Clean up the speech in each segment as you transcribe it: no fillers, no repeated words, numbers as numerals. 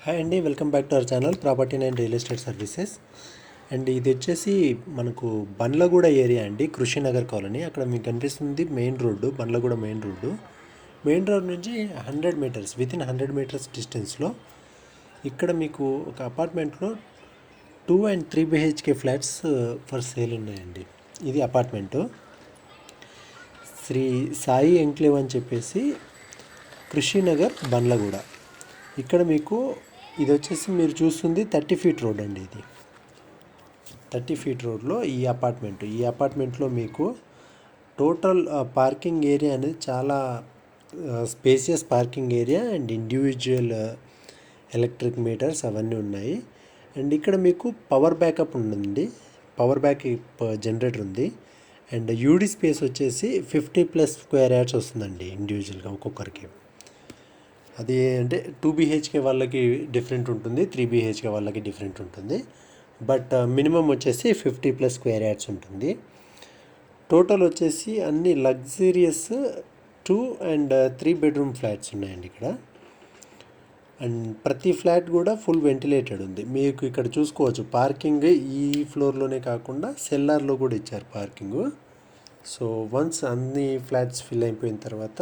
Hi అండి, welcome back to our channel property and real estate services. And ఇది వచ్చేసి మనకు బండ్లగూడ ఏరియా అండి, కృషినగర్ కాలనీ. అక్కడ మీకు కనిపిస్తుంది main road, Bandlaguda main road. Main road నుంచి 100 మీటర్స్, వితిన్ 100 మీటర్స్ డిస్టెన్స్లో ఇక్కడ మీకు ఒక అపార్ట్మెంట్లో 2 and 3 BHK flats for sale ఉన్నాయండి. ఇది అపార్ట్మెంటు శ్రీ సాయి ఎంక్లేవ్ అని చెప్పేసి కృషినగర్ బండ్లగూడ. ఇక్కడ మీకు ఇది వచ్చేసి మీరు చూస్తుంది 30 ఫీట్ రోడ్ అండి. ఇది 30 ఫీట్ రోడ్లో ఈ అపార్ట్మెంట్లో మీకు టోటల్ పార్కింగ్ ఏరియా అనేది చాలా spacious parking area and individual electric meters అవన్నీ ఉన్నాయి. అండ్ ఇక్కడ మీకు పవర్ బ్యాకప్ ఉందండి, పవర్ బ్యాకప్ జనరేటర్ ఉంది. అండ్ యూడి స్పేస్ వచ్చేసి 50+ స్క్వేర్ యార్డ్స్ వస్తుందండి ఇండివిజువల్గా ఒక్కొక్కరికి. అది అంటే 2 BHK వాళ్ళకి డిఫరెంట్ ఉంటుంది, 3 BHK వాళ్ళకి డిఫరెంట్ ఉంటుంది. బట్ మినిమం వచ్చేసి 50+ స్క్వేర్ యార్డ్స్ ఉంటుంది. టోటల్ వచ్చేసి అన్ని లగ్జరియస్ 2 and 3 బెడ్రూమ్ ఫ్లాట్స్ ఉన్నాయండి ఇక్కడ. అండ్ ప్రతి ఫ్లాట్ కూడా ఫుల్ వెంటిలేటెడ్ ఉంది. మీకు ఇక్కడ చూసుకోవచ్చు పార్కింగ్ ఈ ఫ్లోర్లోనే కాకుండా సెల్లార్లో కూడా ఇచ్చారు పార్కింగు. సో వన్స్ అన్ని ఫ్లాట్స్ ఫిల్ అయిపోయిన తర్వాత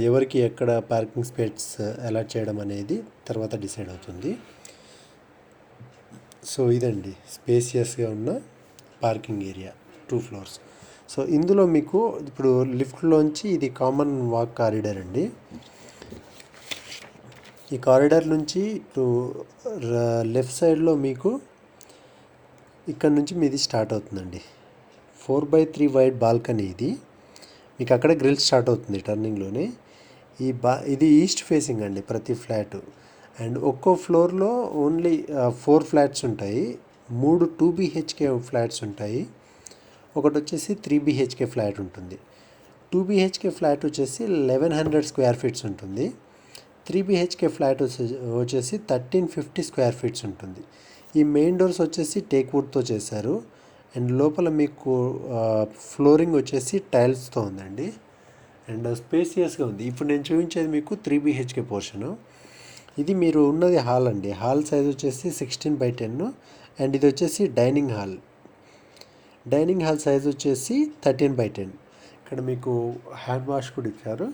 ఎవరికి ఎక్కడ పార్కింగ్ స్పేస్ అలాట్ చేయడం అనేది తర్వాత డిసైడ్ అవుతుంది. సో ఇదండి స్పేసియస్గా ఉన్న పార్కింగ్ ఏరియా, 2 floors. సో ఇందులో మీకు ఇప్పుడు లిఫ్ట్లోంచి ఇది కామన్ వాక్ కారిడార్ అండి. ఈ కారిడార్ నుంచి ఇప్పుడు లెఫ్ట్ సైడ్లో మీకు ఇక్కడ నుంచి మీది స్టార్ట్ అవుతుందండి. 4x3 వైడ్ బాల్కనీ ఇది. మీకు అక్కడ గ్రిల్ స్టార్ట్ అవుతుంది టర్నింగ్లోనే. ఇది ఈస్ట్ ఫేసింగ్ అండి ప్రతి ఫ్లాట్. అండ్ ఒక్కో ఫ్లోర్లో ఓన్లీ 4 ఫ్లాట్స్ ఉంటాయి. 3 2 BHK ఫ్లాట్స్ ఉంటాయి, ఒకటి వచ్చేసి 3 BHK ఫ్లాట్ ఉంటుంది. 2 BHK ఫ్లాట్ వచ్చేసి 1100 స్క్వేర్ ఫీట్స్ ఉంటుంది. 3 BHK ఫ్లాట్ వచ్చేసి 1350 స్క్వేర్ ఫీట్స్ ఉంటుంది. ఈ మెయిన్ డోర్స్ వచ్చేసి టేక్ వుడ్తో చేశారు. అండ్ లోపల మీకు ఫ్లోరింగ్ వచ్చేసి టైల్స్తో ఉందండి. అండ్ స్పేసియస్గా ఉంది. ఇప్పుడు నేను చూపించేది మీకు 3 BHK పోర్షను. ఇది మీరు ఉన్నది హాల్ అండి. హాల్ సైజ్ వచ్చేసి 16x10. అండ్ ఇది వచ్చేసి డైనింగ్ హాల్ సైజ్ వచ్చేసి 13x10. ఇక్కడ మీకు హ్యాండ్ వాష్ కూడా ఇచ్చారు.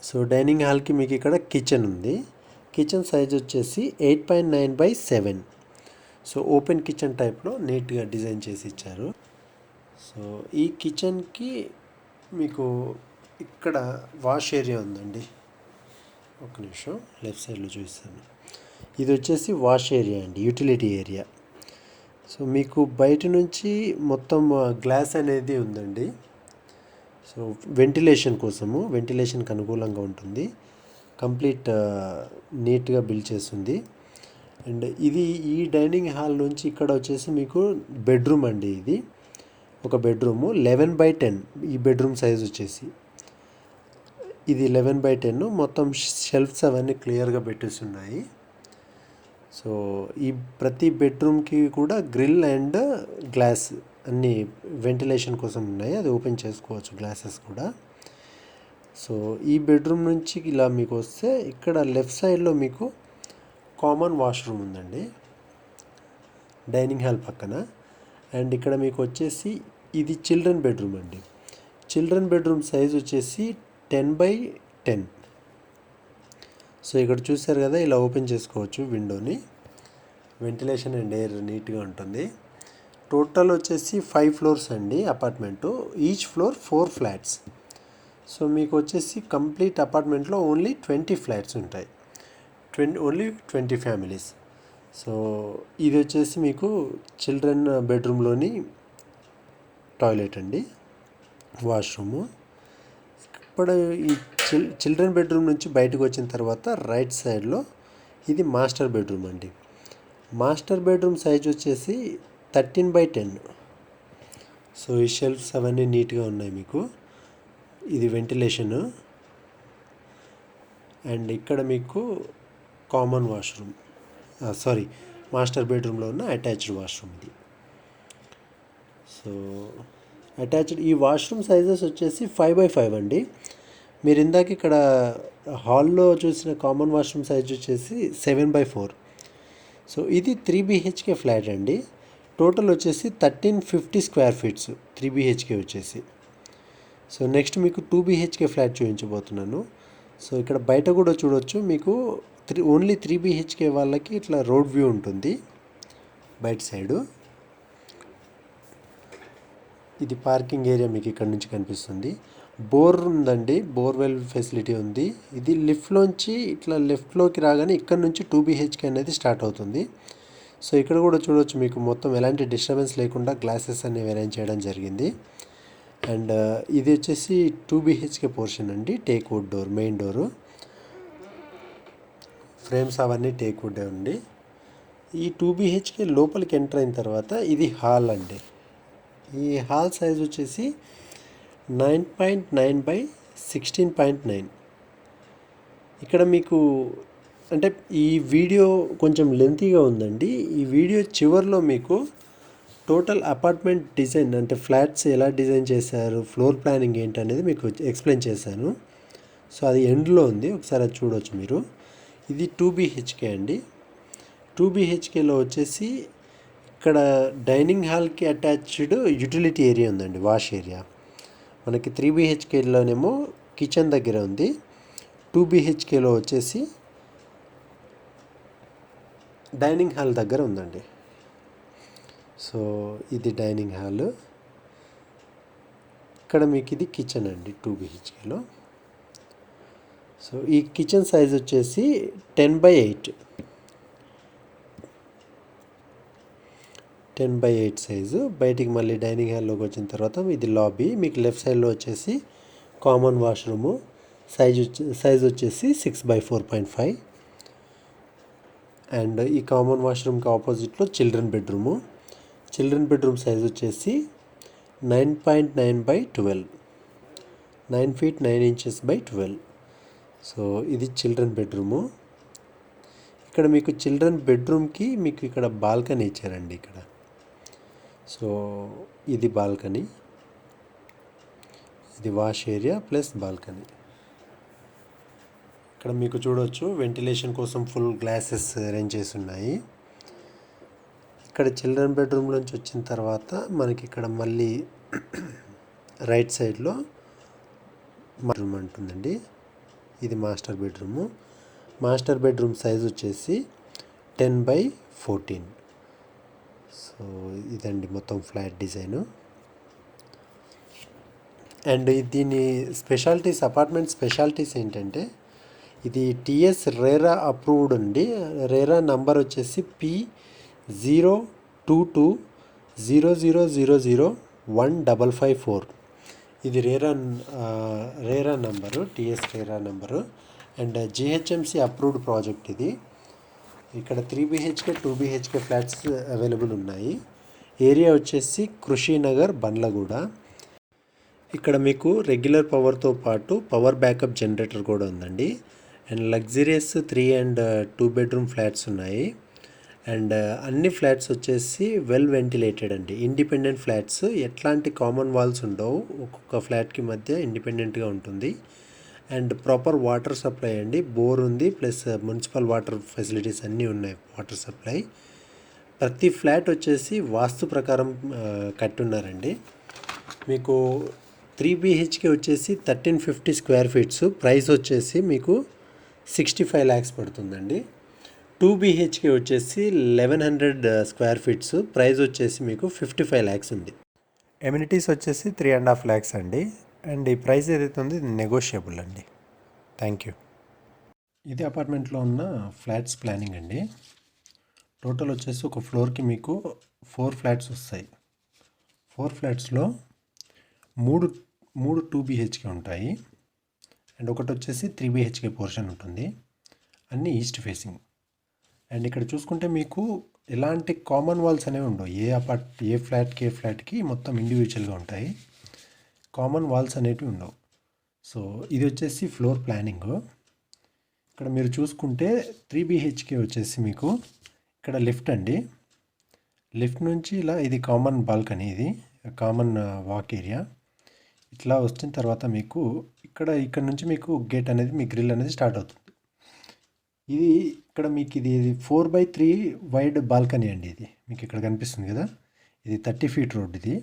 సో డైనింగ్ హాల్కి మీకు ఇక్కడ కిచెన్ ఉంది. కిచెన్ సైజ్ వచ్చేసి 8.9x7. సో ఓపెన్ కిచెన్ టైప్లో నీట్గా డిజైన్ చేసి ఇచ్చారు. సో ఈ కిచెన్కి మీకు ఇక్కడ వాష్ ఏరియా ఉందండి. ఒక నిమిషం లెఫ్ట్ సైడ్లో చూపిస్తాను. ఇది వచ్చేసి వాష్ ఏరియా అండి, యూటిలిటీ ఏరియా. సో మీకు బయట నుంచి మొత్తం గ్లాస్ అనేది ఉందండి. సో వెంటిలేషన్కి అనుకూలంగా ఉంటుంది. కంప్లీట్ నీట్గా బిల్డ్ చేస్తుంది. అండ్ ఇది ఈ డైనింగ్ హాల్ నుంచి ఇక్కడ వచ్చేసి మీకు బెడ్రూమ్ అండి. ఇది ఒక బెడ్రూము 11x10. ఈ బెడ్రూమ్ సైజ్ వచ్చేసి ఇది 11x10. మొత్తం షెల్ఫ్స్ అవన్నీ క్లియర్గా పెట్టేసి ఉన్నాయి. సో ఈ ప్రతి బెడ్రూమ్కి కూడా గ్రిల్ అండ్ గ్లాస్ అన్నీ వెంటిలేషన్ కోసం ఉన్నాయి. అది ఓపెన్ చేసుకోవచ్చు గ్లాసెస్ కూడా. సో ఈ బెడ్రూమ్ నుంచి ఇలా మీకు వస్తే ఇక్కడ లెఫ్ట్ సైడ్లో మీకు కామన్ వాష్రూమ్ ఉందండి డైనింగ్ హాల్ పక్కన. అండ్ ఇక్కడ మీకు వచ్చేసి ఇది చిల్డ్రన్ బెడ్రూమ్ అండి. చిల్డ్రన్ బెడ్రూమ్ సైజ్ వచ్చేసి 10x10. సో ఇక్కడ చూసారు కదా, ఇలా ఓపెన్ చేసుకోవచ్చు విండోని. వెంటిలేషన్ అండ్ ఎయిర్ నీట్గా ఉంటుంది. టోటల్ వచ్చేసి 5 floors అండి apartment. Each floor 4 flats. So మీకు వచ్చేసి కంప్లీట్ అపార్ట్మెంట్లో ఓన్లీ 20 ఫ్లాట్స్ ఉంటాయి, ఓన్లీ 20 ఫ్యామిలీస్. సో ఇది వచ్చేసి మీకు చిల్డ్రన్ బెడ్రూమ్లోని టాయిలెట్ అండి, వాష్రూము. ఇప్పుడు ఈ చిల్డ్రన్ బెడ్రూమ్ నుంచి బయటకు వచ్చిన తర్వాత రైట్ సైడ్లో ఇది మాస్టర్ బెడ్రూమ్ అండి. మాస్టర్ బెడ్రూమ్ సైజ్ వచ్చేసి 13x10. సో ఈ షెల్ఫ్స్ అవన్నీ నీట్గా ఉన్నాయి మీకు. ఇది వెంటిలేషను. అండ్ ఇక్కడ మీకు కామన్ వాష్రూమ్, మాస్టర్ బెడ్రూమ్లో ఉన్న అటాచ్డ్ వాష్రూమ్ ఇది. సో అటాచ్డ్ ఈ వాష్రూమ్ సైజెస్ వచ్చేసి 5x5 అండి. మీరు ఇందాక ఇక్కడ హాల్లో చూసిన కామన్ వాష్రూమ్ సైజ్ వచ్చేసి 7/4. సో ఇది 3 BHK ఫ్లాట్ అండి. టోటల్ వచ్చేసి 1350 స్క్వేర్ ఫీట్స్ 3 BHK వచ్చేసి. సో నెక్స్ట్ మీకు 2 BHK ఫ్లాట్ చూపించబోతున్నాను. సో ఇక్కడ బయట కూడా చూడొచ్చు మీకు ఓన్లీ 3 BHK వాళ్ళకి ఇట్లా రోడ్ వ్యూ ఉంటుంది బయట సైడు. ఇది పార్కింగ్ ఏరియా మీకు ఇక్కడ నుంచి కనిపిస్తుంది. బోర్ ఉందండి, బోర్వెల్ ఫెసిలిటీ ఉంది. ఇది లిఫ్ట్లోంచి ఇట్లా లెఫ్ట్లోకి రాగానే ఇక్కడ నుంచి 2 BHK అనేది స్టార్ట్ అవుతుంది. సో ఇక్కడ కూడా చూడవచ్చు మీకు మొత్తం ఎలాంటి డిస్టర్బెన్స్ లేకుండా గ్లాసెస్ అనేవి అరేంజ్ చేయడం జరిగింది. అండ్ ఇది వచ్చేసి 2 BHK పోర్షన్ అండి. Teak wood door, main door, frames అవన్నీ టేక్ వుడ్ అండి. ఈ 2 BHK లోపలికి ఎంటర్ అయిన తర్వాత ఇది హాల్ అండి. ఈ హాల్ సైజ్ వచ్చేసి 9.9/16.9. ఇక్కడ మీకు అంటే ఈ వీడియో కొంచెం లెంతీగా ఉందండి. ఈ వీడియో చివరిలో మీకు టోటల్ అపార్ట్మెంట్ డిజైన్ అంటే ఫ్లాట్స్ ఎలా డిజైన్ చేశారు, ఫ్లోర్ ప్లానింగ్ ఏంటి అనేది మీకు ఎక్స్ప్లెయిన్ చేశాను. సో అది ఎండ్లో ఉంది, ఒకసారి అది చూడవచ్చు మీరు. ఇది 2 BHK అండి. 2 BHKలో వచ్చేసి ఇక్కడ డైనింగ్ హాల్కి అటాచ్డ్ యూటిలిటీ ఏరియా ఉందండి, వాష్ ఏరియా. మనకి 3 BHKలోనేమో కిచెన్ దగ్గర ఉంది. 2 BHKలో వచ్చేసి డైనింగ్ హాల్ దగ్గర ఉందండి. సో ఇది డైనింగ్ హాల్. ఇక్కడ మీకు ఇది కిచెన్ అండి 2 BHKలో. సో ఈ కిచెన్ సైజ్ వచ్చేసి 10/8 సైజు. బయటికి మళ్ళీ డైనింగ్ హాల్లోకి వచ్చిన తర్వాత ఇది లాబీ. మీకు లెఫ్ట్ సైడ్లో వచ్చేసి కామన్ వాష్రూము. సైజ్ వచ్చేసి 6/4.5. అండ్ ఈ కామన్ వాష్రూమ్కి ఆపోజిట్లో children bedroom. Children bedroom size వచ్చేసి 9.9/12, 9 feet 9 inches/12. సో ఇది చిల్డ్రన్ బెడ్రూము. ఇక్కడ మీకు చిల్డ్రన్ బెడ్రూమ్కి మీకు ఇక్కడ బాల్కనీ ఇచ్చారండి ఇక్కడ. సో ఇది బాల్కనీ, ఇది వాష్ ఏరియా ప్లస్ బాల్కనీ. ఇక్కడ మీకు చూడవచ్చు వెంటిలేషన్ కోసం ఫుల్ గ్లాసెస్ అరేంజ్ చేసి ఉన్నాయి. ఇక్కడ చిల్డ్రన్ బెడ్రూమ్లోంచి వచ్చిన తర్వాత మనకి ఇక్కడ మళ్ళీ రైట్ సైడ్లో బెడ్రూమ్ ఉంటుందండి. ఇది master bedroom. Master bedroom size వచ్చేసి 10/14. సో ఇదండి మొత్తం ఫ్లాట్ డిజైను. అండ్ దీని స్పెషాలిటీస్, అపార్ట్మెంట్ స్పెషాలిటీస్ ఏంటంటే ఇది టీఎస్ రేరా అప్రూవ్డ్ అండి. రేరా నంబర్ వచ్చేసి P02200001554. ఇది RERA number, TS RERA number. And GHMC approved project ఇది. ఇక్కడ 3 BHK 2 BHK ఫ్లాట్స్ అవైలబుల్ ఉన్నాయి. ఏరియా వచ్చేసి కృషినగర్, బండ్లగూడ. ఇక్కడ మీకు రెగ్యులర్ పవర్తో పాటు పవర్ బ్యాకప్ జనరేటర్ కూడా ఉందండి. And luxurious 3 and 2 bedroom flats ఉన్నాయి. అండ్ అన్ని ఫ్లాట్స్ వచ్చేసి వెల్ వెంటిలేటెడ్ అండి, ఇండిపెండెంట్ ఫ్లాట్స్. ఎట్లాంటి కామన్ వాల్స్ ఉండవు, ఒక్కొక్క ఫ్లాట్కి మధ్య ఇండిపెండెంట్గా ఉంటుంది. అండ్ ప్రాపర్ వాటర్ సప్లై అండి, బోర్ ఉంది ప్లస్ మున్సిపల్ వాటర్ ఫెసిలిటీస్ అన్నీ ఉన్నాయి, వాటర్ సప్లై. ప్రతి ఫ్లాట్ వచ్చేసి వాస్తు ప్రకారం కట్టున్నారండి. మీకు 3 BHK వచ్చేసి 1350 స్క్వేర్ ఫీట్స్, ప్రైస్ వచ్చేసి మీకు 65 lakhs పడుతుందండి. 2 BHK వచ్చేసి 1100 స్క్వేర్ ఫీట్స్, ప్రైస్ వచ్చేసి మీకు 55 lakhs ఉంది. ఎమ్యూనిటీస్ వచ్చేసి 3.5 lakhs అండి. అండ్ ఈ ప్రైస్ ఏదైతే ఉంది ఇది నెగోషియబుల్ అండి. Thank you. ఇది అపార్ట్మెంట్లో ఉన్న ఫ్లాట్స్ ప్లానింగ్ అండి. టోటల్ వచ్చేసి ఒక ఫ్లోర్కి మీకు 4 ఫ్లాట్స్ వస్తాయి. 4 ఫ్లాట్స్లో మూడు 2 BHK ఉంటాయి. అండ్ ఒకటి వచ్చేసి 3 BHK పోర్షన్ ఉంటుంది. అన్నీ ఈస్ట్ ఫేసింగ్. అండ్ ఇక్కడ చూసుకుంటే మీకు ఎలాంటి కామన్ వాల్స్ అనేవి ఉండవు. ఏ ఫ్లాట్కి మొత్తం ఇండివిజువల్గా ఉంటాయి, కామన్ వాల్స్ అనేటివి ఉండవు. సో ఇది వచ్చేసి ఫ్లోర్ ప్లానింగ్. ఇక్కడ మీరు చూసుకుంటే 3 BHK వచ్చేసి మీకు ఇక్కడ లిఫ్ట్ అండి. లిఫ్ట్ నుంచి ఇలా ఇది కామన్ బాల్కనీ, ఇది కామన్ వాక్ ఏరియా. ఇట్లా వచ్చిన తర్వాత మీకు ఇక్కడ నుంచి మీకు గేట్ అనేది మీ గ్రిల్ అనేది స్టార్ట్ అవుతుంది. ఇది ఇక్కడ మీకు ఇది 4x3 వైడ్ బాల్కనీ అండి. ఇది మీకు ఇక్కడ కనిపిస్తుంది కదా, ఇది 30 ఫీట్ రోడ్. ఇది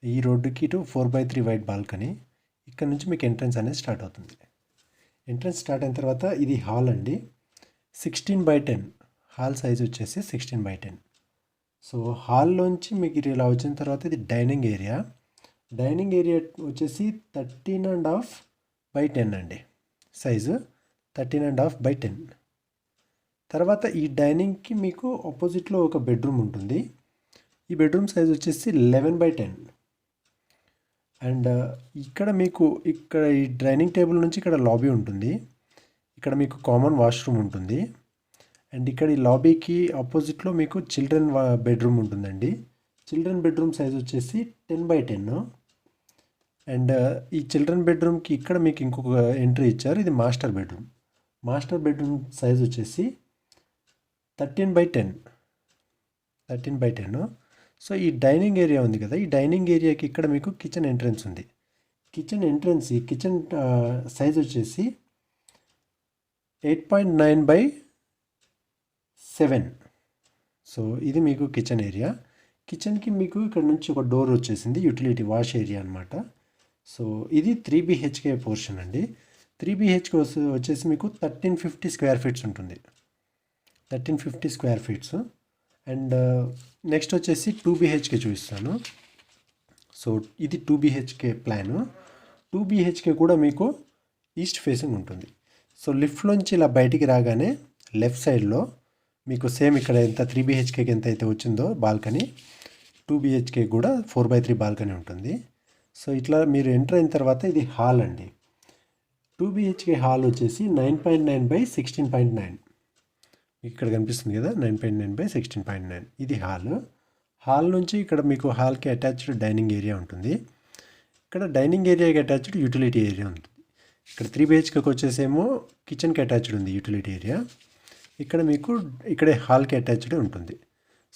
ఈ రోడ్డుకి ఇటు 4x3 వైడ్ బాల్కనీ. ఇక్కడ నుంచి మీకు ఎంట్రన్స్ అనేది స్టార్ట్ అవుతుంది. ఎంట్రన్స్ స్టార్ట్ అయిన తర్వాత ఇది హాల్ అండి. 16x10 హాల్ సైజ్ వచ్చేసి 16x10. సో హాల్లోంచి మీకు ఇలా వచ్చిన తర్వాత ఇది డైనింగ్ ఏరియా. డైనింగ్ ఏరియా వచ్చేసి 13.5x10 అండి. Size 13.5x10. తర్వాత ఈ డైనింగ్కి మీకు ఆపోజిట్లో ఒక బెడ్రూమ్ ఉంటుంది. ఈ బెడ్రూమ్ సైజ్ వచ్చేసి 11x10. అండ్ ఇక్కడ మీకు ఇక్కడ ఈ డైనింగ్ టేబుల్ నుంచి ఇక్కడ లాబీ ఉంటుంది. ఇక్కడ మీకు కామన్ వాష్రూమ్ ఉంటుంది. అండ్ ఇక్కడ ఈ లాబీకి ఆపోజిట్లో మీకు చిల్డ్రన్ బెడ్రూమ్ ఉంటుందండి. చిల్డ్రన్ బెడ్రూమ్ సైజ్ వచ్చేసి 10x10. అండ్ ఈ చిల్డ్రన్ బెడ్రూమ్కి ఇక్కడ మీకు ఇంకొక ఎంట్రీ ఇచ్చారు. ఇది master bedroom. Master bedroom size వచ్చేసి 13x10. సో ఈ డైనింగ్ ఏరియా ఉంది కదా, ఈ డైనింగ్ ఏరియాకి ఇక్కడ మీకు కిచెన్ ఎంట్రన్స్ ఉంది. కిచెన్ సైజ్ వచ్చేసి 8.9x7. సో ఇది మీకు కిచెన్ ఏరియా. కిచెన్కి మీకు ఇక్కడ నుంచి ఒక డోర్ వచ్చేసింది, యూటిలిటీ వాష్ ఏరియా అనమాట. సో ఇది 3 BHK పోర్షన్ అండి. 3 BHK వచ్చేసి మీకు 1350 స్క్వేర్ ఫీట్స్ ఉంటుంది. 1350 స్క్వేర్ ఫీట్స్. అండ్ నెక్స్ట్ వచ్చేసి 2 BHK చూపిస్తాను. సో ఇది 2 BHK ప్లాను. 2 BHK కూడా మీకు ఈస్ట్ ఫేసింగ్ ఉంటుంది. సో లిఫ్ట్లోంచి ఇలా బయటికి రాగానే లెఫ్ట్ సైడ్లో మీకు సేమ్ ఇక్కడ ఎంత 3 BHKకి ఎంత అయితే వచ్చిందో బాల్కనీ, 2 BHK కూడా 4x3 బాల్కనీ ఉంటుంది. సో ఇట్లా మీరు ఎంటర్ అయిన తర్వాత ఇది హాల్ అండి. 2 BHK హాల్ వచ్చేసి 9.9x16.9. ఇక్కడ కనిపిస్తుంది కదా, 9.9x16.9. ఇది హాల్ నుంచి ఇక్కడ మీకు హాల్కి అటాచ్డ్ డైనింగ్ ఏరియా ఉంటుంది. ఇక్కడ డైనింగ్ ఏరియాకి అటాచ్డ్ యూటిలిటీ ఏరియా ఉంటుంది. ఇక్కడ 3 BHKకి వచ్చేసేమో కిచెన్కి అటాచ్డ్ ఉంది యూటిలిటీ ఏరియా. ఇక్కడ మీకు ఇక్కడే హాల్కి అటాచ్డ్ ఉంటుంది.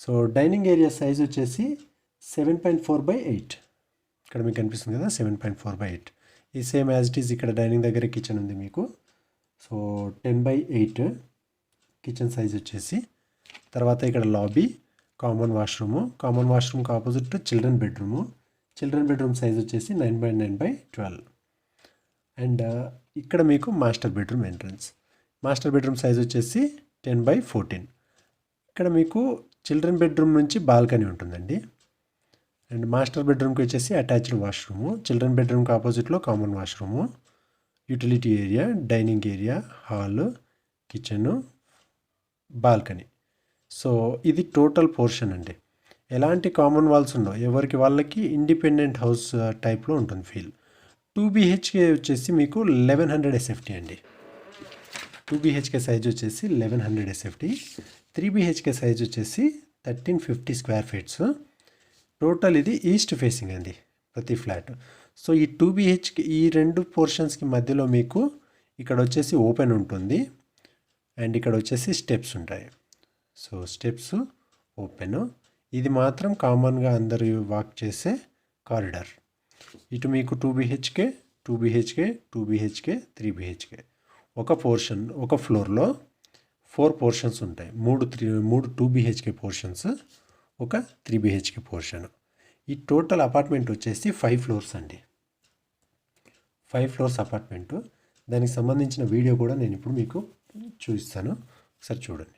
సో డైనింగ్ ఏరియా సైజ్ వచ్చేసి 7.4x8. ఇక్కడ మీకు కనిపిస్తుంది కదా, 7.4x8. ఈ సేమ్ యాజ్ ఇట్ ఈజ్ ఇక్కడ డైనింగ్ దగ్గర కిచెన్ ఉంది మీకు. సో 10x8 కిచెన్ సైజ్ వచ్చేసి. తర్వాత ఇక్కడ లాబీ, కామన్ వాష్రూమ్కి ఆపోజిట్ చిల్డ్రన్ బెడ్రూమ్ సైజ్ వచ్చేసి 9.9x12. అండ్ ఇక్కడ మీకు master bedroom entrance. Master bedroom size వచ్చేసి 10x14. ఇక్కడ మీకు చిల్డ్రన్ బెడ్రూమ్ నుంచి బాల్కనీ ఉంటుందండి. అండ్ మాస్టర్ బెడ్రూమ్కి వచ్చేసి అటాచ్డ్ వాష్రూము, చిల్డ్రన్ బెడ్రూమ్కి ఆపోజిట్లో common washroom, utility area, dining area, hall, kitchen, balcony. So ఇది టోటల్ పోర్షన్ అండి. ఎలాంటి కామన్ వాల్స్ ఉండవు, ఎవరికి వాళ్ళకి ఇండిపెండెంట్ హౌస్ టైప్లో ఉంటుంది ఫీల్. 2 BHK వచ్చేసి మీకు 1100 SFT అండి. 2 BHK సైజ్ వచ్చేసి 1100 SFT. 3 BHK సైజ్ వచ్చేసి 1350 స్క్వేర్ ఫీట్స్. టోటల్ ఇది ఈస్ట్ ఫేసింగ్ అండి ప్రతి ఫ్లాట్. సో ఈ 2 BHK ఈ రెండు పోర్షన్స్కి మధ్యలో మీకు ఇక్కడ వచ్చేసి ఓపెన్ ఉంటుంది. అండ్ ఇక్కడ వచ్చేసి స్టెప్స్ ఉంటాయి. So steps open. ఇది మాత్రం కామన్గా అందరూ వాక్ చేసే కారిడార్. ఇటు మీకు 2 BHK, 2 BHK, 2 BHK, 3 BHK. ఒక పోర్షన్, ఒక ఫ్లోర్లో 4 పోర్షన్స్ ఉంటాయి. 3 2 BHK పోర్షన్స్, ఒక 3 BHK పోర్షన్. ఈ టోటల్ అపార్ట్మెంట్ వచ్చేసి 5 ఫ్లోర్స్ అండి. 5 ఫ్లోర్స్ అపార్ట్మెంటు. దానికి సంబంధించిన వీడియో కూడా నేను ఇప్పుడు మీకు చూపిస్తాను, ఒకసారి చూడండి.